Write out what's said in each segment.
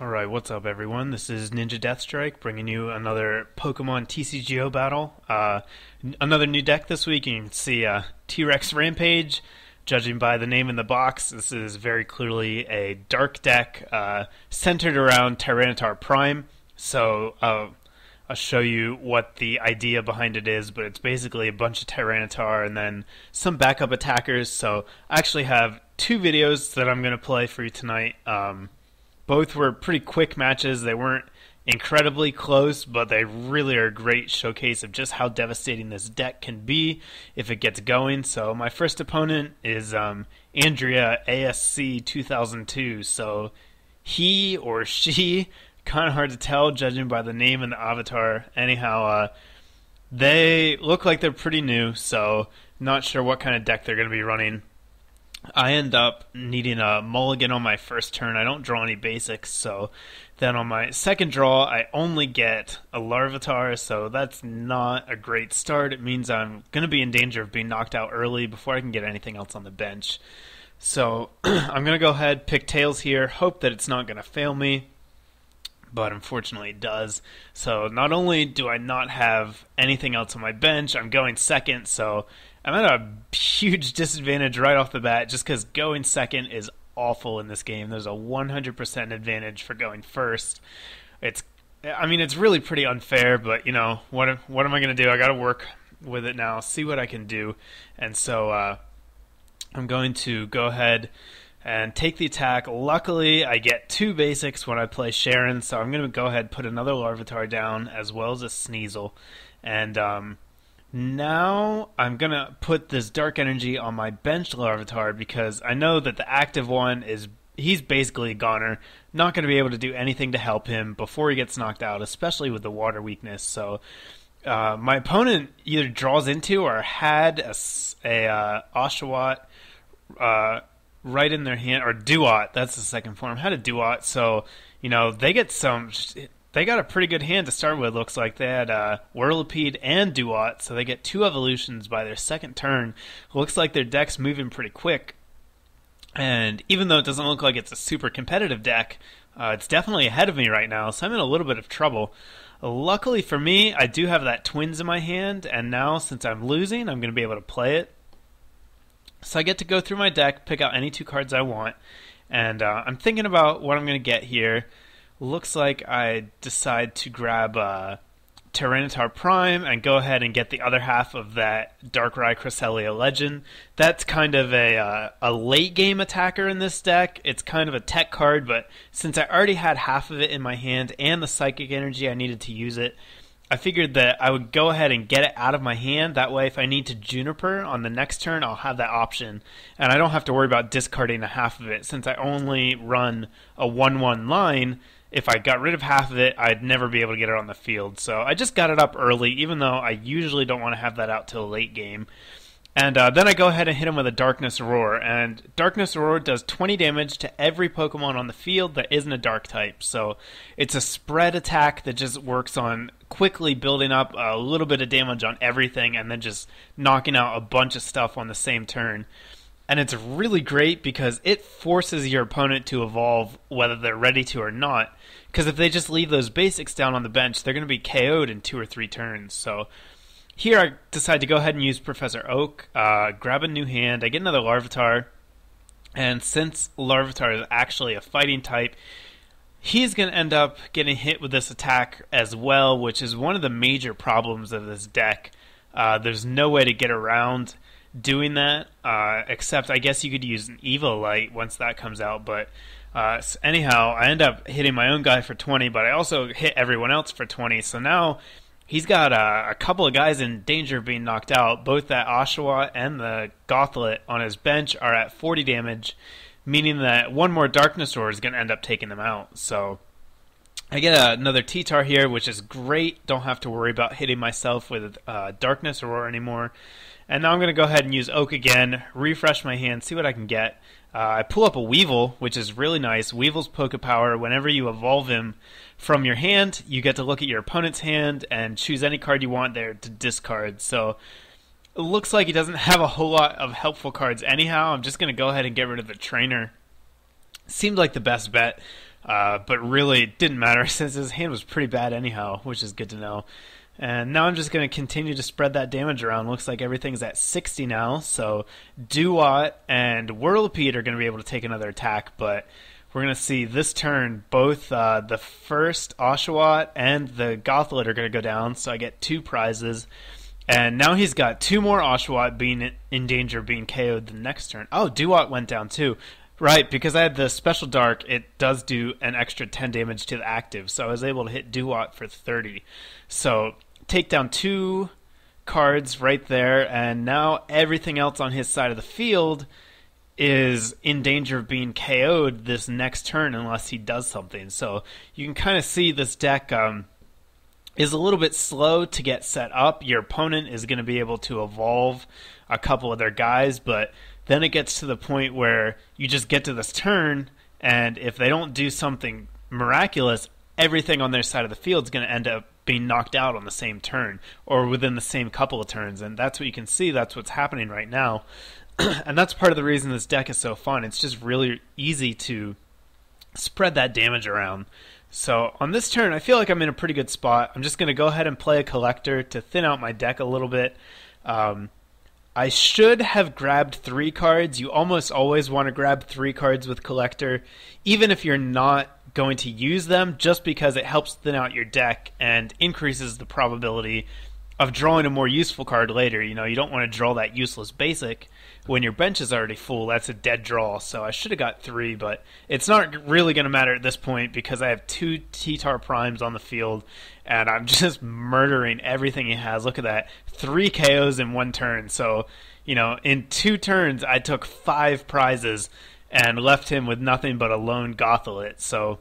Alright, what's up everyone? This is NinjaDeathStrike bringing you another Pokemon TCGO battle. Another new deck this week. You can see T-Rex Rampage. Judging by the name in the box, this is very clearly a dark deck centered around Tyranitar Prime. So I'll show you what the idea behind it is, but it's basically a bunch of Tyranitar and then some backup attackers. So I actually have two videos that I'm going to play for you tonight. Both were pretty quick matches. They weren't incredibly close, but they really are a great showcase of just how devastating this deck can be if it gets going. So my first opponent is Andrea ASC 2002. So he or she, kind of hard to tell judging by the name and the avatar. Anyhow, they look like they're pretty new, so not sure what kind of deck they're going to be running. I end up needing a mulligan on my first turn. I don't draw any basics, so then on my second draw, I only get a Larvitar, so that's not a great start. It means I'm going to be in danger of being knocked out early before I can get anything else on the bench. So I'm going to go ahead, pick Tails here, hope that it's not going to fail me, but unfortunately it does. So not only do I not have anything else on my bench, I'm going second, so I'm at a huge disadvantage right off the bat just because going second is awful in this game. There's a 100% advantage for going first. It's really pretty unfair, but you know, what am I going to do? I got to work with it now, see what I can do. And so I'm going to go ahead and take the attack. Luckily, I get two basics when I play Sharon, so I'm going to go ahead and put another Larvitar down as well as a Sneasel. And now I'm going to put this Dark Energy on my bench Larvitar because I know that the active one he's basically a goner. Not going to be able to do anything to help him before he gets knocked out, especially with the water weakness. So my opponent either draws into or had a Oshawott right in their hand, or Duat, that's the second form, had a Duat, so, you know, they got a pretty good hand to start with. Looks like they had Whirlipede and Duat, so they get two evolutions by their second turn. Looks like their deck's moving pretty quick, and even though it doesn't look like it's a super competitive deck, it's definitely ahead of me right now, so I'm in a little bit of trouble. Luckily for me, I do have that Twins in my hand, and now since I'm losing, I'm going to be able to play it. So I get to go through my deck, pick out any two cards I want, and I'm thinking about what I'm going to get here. Looks like I decide to grab Tyranitar Prime and go ahead and get the other half of that Darkrai Cresselia Legend. That's kind of a late game attacker in this deck. It's kind of a tech card, but since I already had half of it in my hand and the Psychic Energy I needed to use it, I figured that I would go ahead and get it out of my hand. That way, if I need to Juniper on the next turn, I'll have that option. And I don't have to worry about discarding a half of it. Since I only run a 1-1 line, if I got rid of half of it, I'd never be able to get it on the field. So I just got it up early, even though I usually don't want to have that out till late game. And then I go ahead and hit him with a Darkness Roar. And Darkness Roar does 20 damage to every Pokemon on the field that isn't a Dark type. So it's a spread attack that just works on quickly building up a little bit of damage on everything and then just knocking out a bunch of stuff on the same turn. And it's really great because it forces your opponent to evolve whether they're ready to or not. Because if they just leave those basics down on the bench, they're going to be KO'd in 2 or 3 turns. So here I decide to go ahead and use Professor Oak, grab a new hand, I get another Larvitar, and since Larvitar is actually a fighting type, he's going to end up getting hit with this attack as well, which is one of the major problems of this deck. There's no way to get around doing that, except I guess you could use an Evolite once that comes out, but anyhow, I end up hitting my own guy for 20, but I also hit everyone else for 20, so now he's got a couple of guys in danger of being knocked out. Both that Oshawott and the Gothlet on his bench are at 40 damage, meaning that one more Darkness Roar is going to end up taking them out. So I get another T-Tar here, which is great. Don't have to worry about hitting myself with Darkness Roar anymore. And now I'm going to go ahead and use Oak again, refresh my hand, see what I can get. I pull up a Weevil, which is really nice. Weevil's Poke Power, whenever you evolve him from your hand, you get to look at your opponent's hand and choose any card you want there to discard. So it looks like he doesn't have a whole lot of helpful cards anyhow. I'm just going to go ahead and get rid of the Trainer. Seemed like the best bet. But really, it didn't matter since his hand was pretty bad anyhow, which is good to know. And now I'm just going to continue to spread that damage around. Looks like everything's at 60 now, so Duat and Whirlipede are going to be able to take another attack, but we're going to see this turn both the first Oshawott and the Gothlet are going to go down, so I get 2 prizes. And now he's got 2 more Oshawott being in danger of being KO'd the next turn. Oh, Duat went down too. Right, because I had the Special Dark, it does do an extra 10 damage to the active, so I was able to hit Duat for 30. So, take down 2 cards right there, and now everything else on his side of the field is in danger of being KO'd this next turn unless he does something. So, you can kind of see this deck is a little bit slow to get set up. Your opponent is going to be able to evolve a couple of their guys, but then it gets to the point where you just get to this turn, and if they don't do something miraculous, everything on their side of the field is going to end up being knocked out on the same turn or within the same couple of turns, and that's what you can see. That's what's happening right now. And that's part of the reason this deck is so fun. It's just really easy to spread that damage around. So on this turn, I feel like I'm in a pretty good spot. I'm just going to go ahead and play a Collector to thin out my deck a little bit. I should have grabbed 3 cards. You almost always want to grab 3 cards with Collector, even if you're not going to use them, just because it helps thin out your deck and increases the probability of drawing a more useful card later. You know, you don't want to draw that useless basic when your bench is already full. That's a dead draw, so I should have got 3, but it's not really going to matter at this point because I have 2 T-Tar Primes on the field, and I'm just murdering everything he has. Look at that. 3 KOs in 1 turn. So, you know, in 2 turns, I took 5 prizes and left him with nothing but a lone Gothlet. So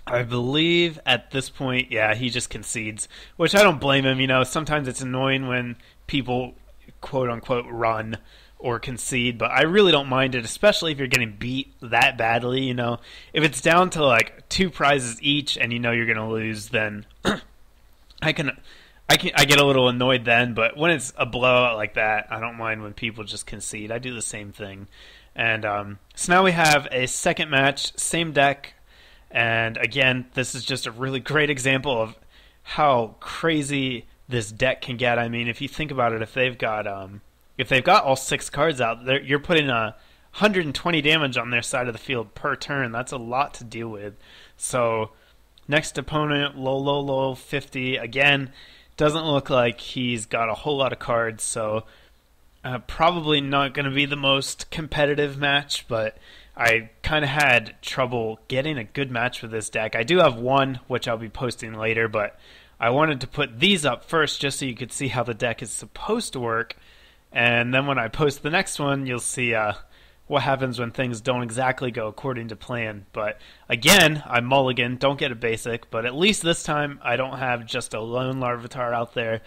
I believe at this point, yeah, he just concedes, which I don't blame him. You know, sometimes it's annoying when people quote-unquote run or concede, but I really don't mind it, especially if you're getting beat that badly. You know, if it's down to like 2 prizes each and you know you're going to lose, then I get a little annoyed then, but when it's a blowout like that, I don't mind when people just concede. I do the same thing. And so now we have a second match, same deck, and again, this is just a really great example of how crazy this deck can get. I mean, if you think about it, if they've got all 6 cards out, you're putting 120 damage on their side of the field per turn. That's a lot to deal with. So next opponent, low 50. Again, doesn't look like he's got a whole lot of cards, so probably not going to be the most competitive match, but I kind of had trouble getting a good match with this deck. I do have one, which I'll be posting later, but I wanted to put these up first just so you could see how the deck is supposed to work. And then when I post the next one, you'll see what happens when things don't exactly go according to plan. But again, I mulligan, don't get a basic, but at least this time I don't have just a lone Larvitar out there.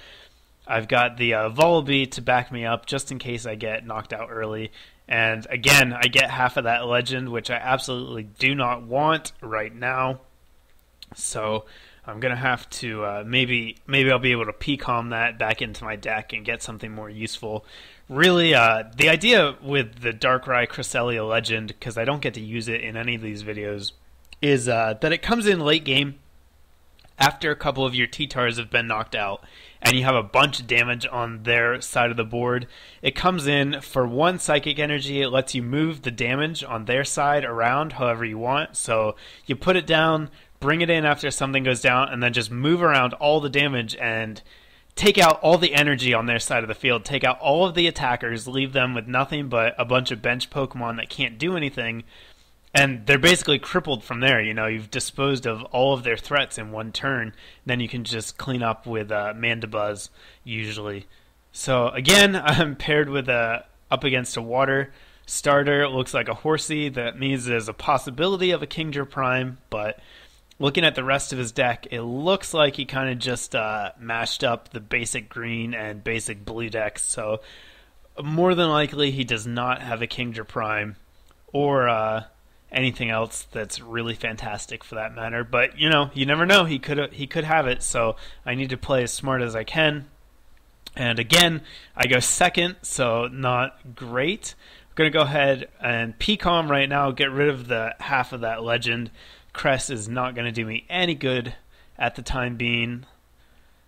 I've got the Volibee to back me up just in case I get knocked out early. And again, I get half of that legend, which I absolutely do not want right now. So I'm going to have to, maybe I'll be able to P-com that back into my deck and get something more useful. Really, the idea with the Darkrai Cresselia Legend, because I don't get to use it in any of these videos, is that it comes in late game after a couple of your T-Tars have been knocked out and you have a bunch of damage on their side of the board. It comes in for 1 Psychic Energy. It lets you move the damage on their side around however you want. So you put it down, bring it in after something goes down, and then just move around all the damage and take out all the energy on their side of the field. Take out all of the attackers, leave them with nothing but a bunch of bench Pokemon that can't do anything. And they're basically crippled from there. You know, you've disposed of all of their threats in 1 turn. Then you can just clean up with Mandibuzz, usually. So, again, I'm paired with up against a water starter. It looks like a Horsey. That means there's a possibility of a Kingdra Prime. But looking at the rest of his deck, it looks like he kind of just mashed up the basic green and basic blue decks. So, more than likely, he does not have a Kingdra Prime. Or anything else that's really fantastic for that matter. But, you know, you never know. He could have it, so I need to play as smart as I can. And again, I go second, so not great. I'm going to go ahead and P-com right now, get rid of the half of that legend. Crest is not going to do me any good at the time being.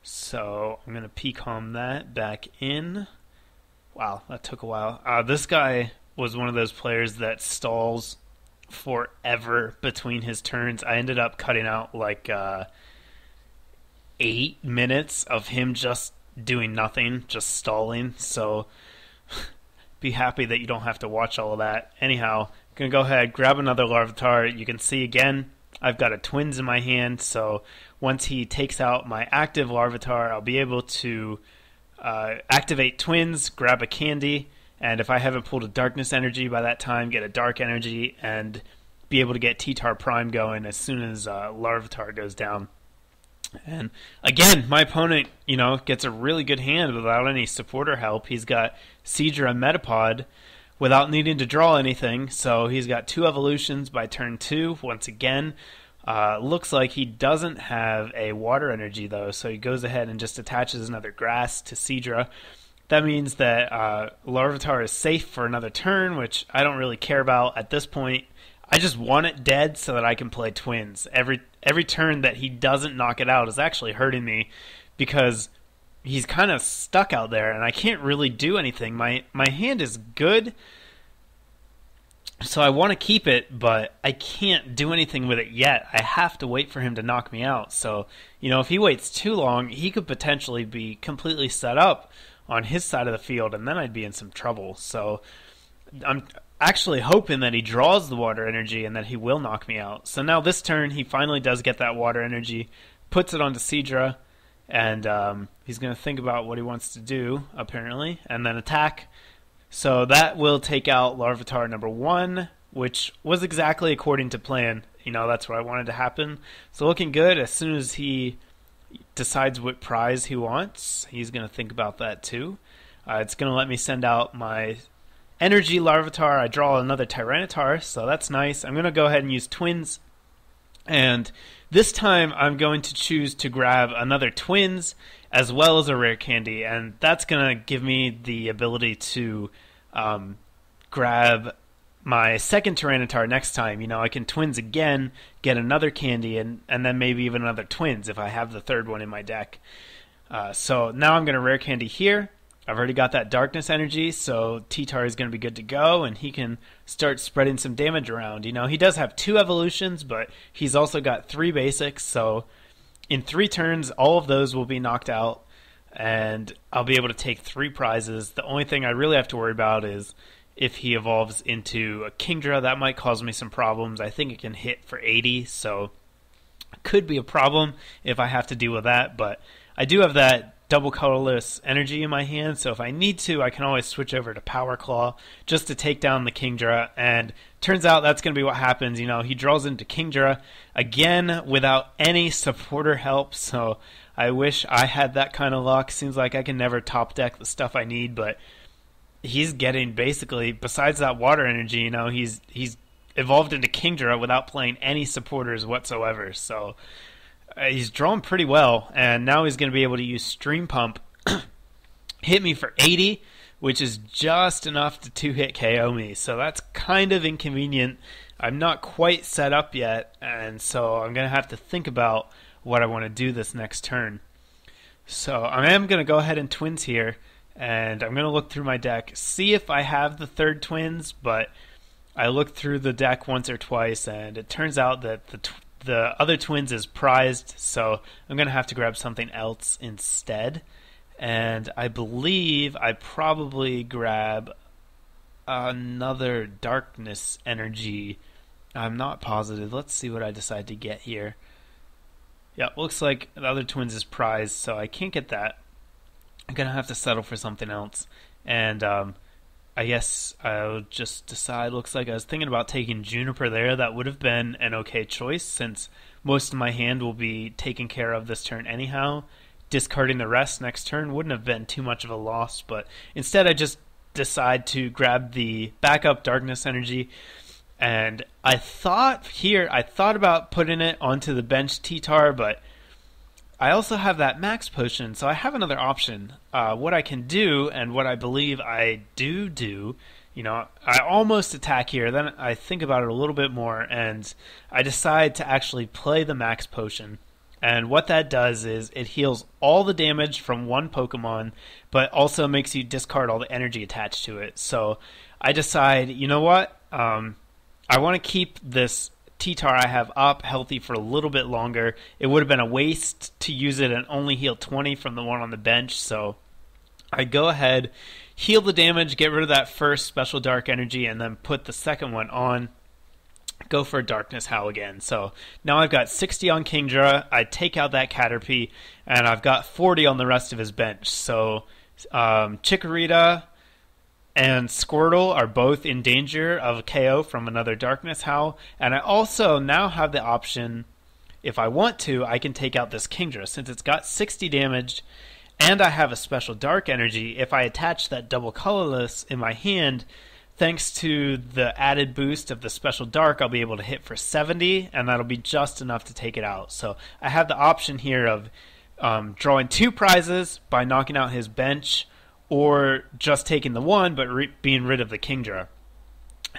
So I'm going to P-calm that back in. Wow, that took a while. This guy was one of those players that stalls forever between his turns. I ended up cutting out like 8 minutes of him just doing nothing, just stalling. So be happy that you don't have to watch all of that. Anyhow, I'm going to go ahead, grab another Larvitar. You can see again, I've got a Twins in my hand, so once he takes out my active Larvitar, I'll be able to activate Twins, grab a candy, and if I haven't pulled a Darkness Energy by that time, get a Dark Energy, and be able to get T-Tar Prime going as soon as Larvitar goes down. And again, my opponent, gets a really good hand without any supporter help. He's got Seadra Metapod without needing to draw anything, so he's got 2 evolutions by turn 2. Once again, looks like he doesn't have a water energy though, so he goes ahead and just attaches another grass to Seadra. That means that Larvitar is safe for another turn, which I don't really care about at this point. I just want it dead so that I can play Twins. Every turn that he doesn't knock it out is actually hurting me because he's kind of stuck out there and I can't really do anything. My hand is good, so I want to keep it, but I can't do anything with it yet. I have to wait for him to knock me out. So, if he waits too long, he could potentially be completely set up on his side of the field, and then I'd be in some trouble. So I'm actually hoping that he draws the water energy and that he will knock me out. So now this turn, he finally does get that water energy, puts it onto Seadra, and he's going to think about what he wants to do, apparently, and then attack. So that will take out Larvitar number 1, which was exactly according to plan. That's what I wanted to happen. So looking good. As soon as he decides what prize he wants, he's going to think about that too. It's going to let me send out my energy Larvitar. I draw another Tyranitar, so that's nice. I'm going to go ahead and use Twins, and this time I'm going to choose to grab another Twins as well as a rare candy, and that's going to give me the ability to grab my second Tyranitar next time. I can Twins again, get another candy, and then maybe even another Twins if I have the third one in my deck. So now I'm going to rare candy here. I've already got that Darkness Energy, so T-Tar is going to be good to go, and he can start spreading some damage around. He does have 2 evolutions, but he's also got 3 basics, so in 3 turns, all of those will be knocked out, and I'll be able to take 3 prizes. The only thing I really have to worry about is if he evolves into a Kingdra. That might cause me some problems. I think it can hit for 80, so it could be a problem if I have to deal with that, but I do have that double colorless energy in my hand, so if I need to, I can always switch over to Power Claw just to take down the Kingdra, and turns out that's going to be what happens. He draws into Kingdra again without any supporter help, so I wish I had that kind of luck. Seems like I can never top deck the stuff I need, but he's getting basically, besides that water energy, he's evolved into Kingdra without playing any supporters whatsoever, so he's drawn pretty well, and now he's going to be able to use Stream Pump, hit me for 80, which is just enough to 2-hit KO me, so that's kind of inconvenient. I'm not quite set up yet, and so I'm going to have to think about what I want to do this next turn. So I am going to go ahead and Twins here, and I'm going to look through my deck, see if I have the third Twins, but I looked through the deck once or twice, and it turns out that the other Twins is prized, so I'm going to have to grab something else instead. And I believe I probably grab another Darkness Energy. I'm not positive. Let's see what I decide to get here. Yeah, looks like the other Twins is prized, so I can't get that. I'm going to have to settle for something else. And I guess I'll just decide. Looks like I was thinking about taking Juniper there. That would have been an okay choice, since most of my hand will be taken care of this turn anyhow. Discarding the rest next turn wouldn't have been too much of a loss, but instead I just decide to grab the backup Darkness Energy. And I thought about putting it onto the bench T-Tar, but I also have that Max Potion, so I have another option. What I can do, and what I believe I do, I almost attack here. Then I think about it a little bit more, and I decide to actually play the max potion. And what that does is it heals all the damage from one Pokemon, but also makes you discard all the energy attached to it. So I decide, you know what? I want to keep this T-Tar I have up healthy for a little bit longer. It would have been a waste to use it and only heal 20 from the one on the bench. So I go ahead, heal the damage, get rid of that first special dark energy, and then put the second one on. Go for a Darkness Howl again. So now I've got 60 on Kingdra. I take out that Caterpie, and I've got 40 on the rest of his bench. So Chikorita and Squirtle are both in danger of a KO from another Darkness Howl. And I also now have the option, if I want to, I can take out this Kingdra. Since it's got 60 damage and I have a special dark energy, if I attach that double colorless in my hand, thanks to the added boost of the special dark, I'll be able to hit for 70, and that'll be just enough to take it out. So I have the option here of drawing 2 prizes by knocking out his bench, or just taking the one but being rid of the Kingdra.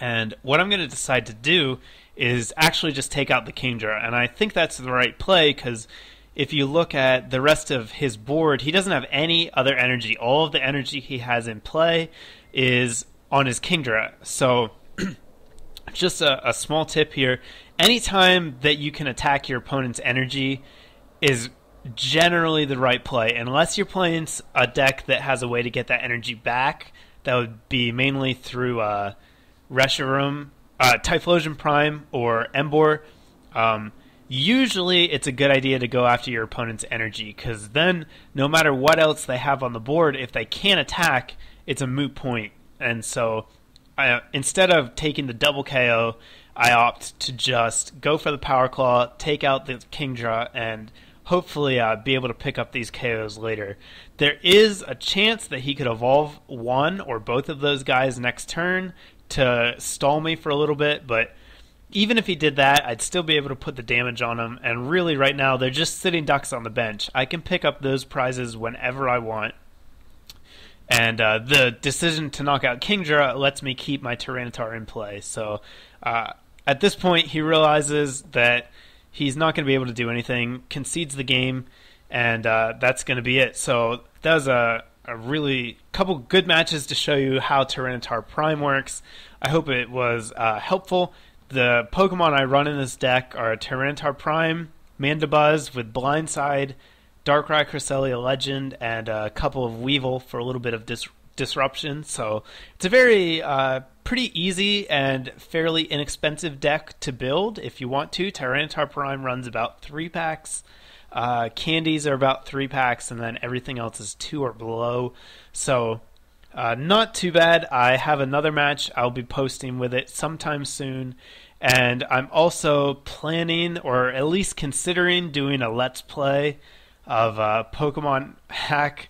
And what I'm going to decide to do is actually just take out the Kingdra, and I think that's the right play, because if you look at the rest of his board, he doesn't have any other energy. All of the energy he has in play is on his Kingdra. So just a small tip here. Anytime that you can attack your opponent's energy is generally the right play, unless you're playing a deck that has a way to get that energy back. That would be mainly through Reshiram, Typhlosion Prime, or Emboar. Usually it's a good idea to go after your opponent's energy, because then no matter what else they have on the board, if they can't attack, it's a moot point. And so instead of taking the double KO, I opt to just go for the Power Claw, take out the Kingdra, and hopefully be able to pick up these KOs later. There is a chance that he could evolve one or both of those guys next turn to stall me for a little bit, but even if he did that, I'd still be able to put the damage on him, and really right now they're just sitting ducks on the bench. I can pick up those prizes whenever I want. And the decision to knock out Kingdra lets me keep my Tyranitar in play. So at this point, he realizes that he's not going to be able to do anything, concedes the game, and that's going to be it. So that was a really couple good matches to show you how Tyranitar Prime works. I hope it was helpful. The Pokemon I run in this deck are Tyranitar Prime, Mandibuzz with Blindside, Darkrai, Cresselia Legend, and a couple of Weevil for a little bit of disruption. So it's a very pretty easy and fairly inexpensive deck to build if you want to. Tyranitar Prime runs about 3 packs. Candies are about 3 packs, and then everything else is 2 or below. So not too bad. I have another match I'll be posting with it sometime soon. And I'm also planning, or at least considering, doing a Let's Play of a Pokemon hack,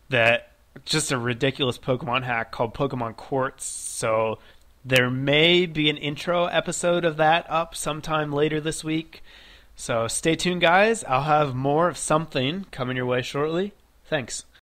that just a ridiculous Pokemon hack called Pokemon Quartz. So there may be an intro episode of that up sometime later this week. So stay tuned, guys. I'll have more of something coming your way shortly. Thanks.